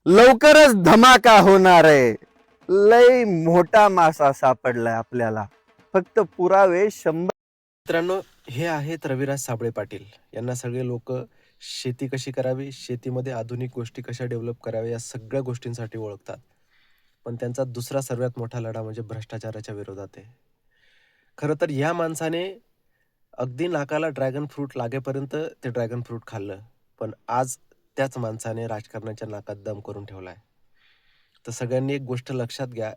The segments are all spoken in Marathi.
लवकरच धमाका होणार आहे. लय मोठा मासा सापडलाय आपल्याला. फक्त पुरावे 100. मित्रांनो, हे आहेत रविराज साबळे पाटील. यांना सगळे लोक शेती कशी करावी, शेतीमध्ये आधुनिक गोष्टी कशा डेव्हलप कराव्या, या सगळ्या गोष्टींसाठी ओळखतात. पण त्यांचा दुसरा सर्वात मोठा लढा म्हणजे भ्रष्टाचाराच्या विरोधात आहे. खरं तर या माणसाने अगदी नाकाला ड्रॅगन फ्रूट लागेपर्यंत ते ड्रॅगन फ्रूट खाल्लं. पण आज त्याच माणसाने राजकारणाच्या नाकात दम करून ठेवलाय. तर सगळ्यांनी एक गोष्ट लक्षात घ्या,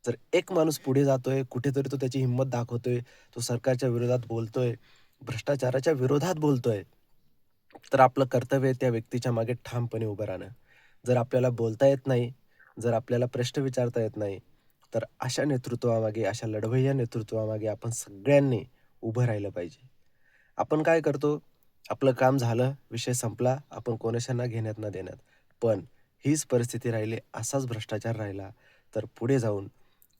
जर एक माणूस पुढे जातोय, कुठेतरी तो त्याची हिंमत दाखवतोय, तो सरकारच्या विरोधात बोलतोय, भ्रष्टाचाराच्या विरोधात बोलतोय, तर आपलं कर्तव्य आहे त्या व्यक्तीच्या मागे ठामपणे उभं राहणं. जर आपल्याला बोलता येत नाही, जर आपल्याला प्रश्न विचारता येत नाही, तर अशा नेतृत्वामागे, अशा लढवय्या नेतृत्वामागे आपण सगळ्यांनी उभं राहिलं पाहिजे. आपण काय करतो, आपलं काम झालं, विषय संपला, आपण कोणाशांना घेण्यात न देण्यात. पण हीच परिस्थिती राहिली, असाच भ्रष्टाचार राहिला, तर पुढे जाऊन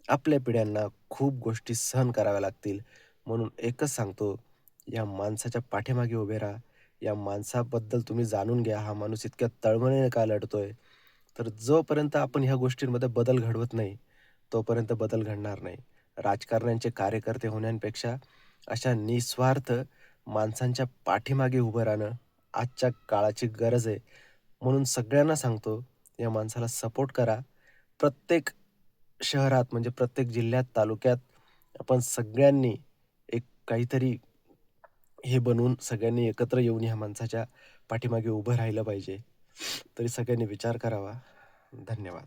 आपल्या पिढ्यांना खूप गोष्टी सहन कराव्या लागतील. म्हणून एकच सांगतो, या माणसाच्या पाठीमागे उभे राहा. या माणसाबद्दल तुम्ही जाणून घ्या, हा माणूस इतक्या तळमळीने का लढतोय. तर जोपर्यंत आपण ह्या गोष्टींमध्ये बदल घडवत नाही, तोपर्यंत बदल घडणार नाही. राजकारण्यांचे कार्यकर्ते होण्यापेक्षा अशा निस्वार्थ माणसांच्या पाठीमागे उभं राहणं आजच्या काळाची गरज आहे. म्हणून सगळ्यांना सांगतो, या माणसाला सपोर्ट करा. प्रत्येक शहरात म्हणजे प्रत्येक जिल्ह्यात, तालुक्यात आपण सगळ्यांनी एक काहीतरी हे बनवून सगळ्यांनी एकत्र येऊन ह्या माणसाच्या पाठीमागे उभं राहिलं पाहिजे. तरी सगळ्यांनी विचार करावा. धन्यवाद.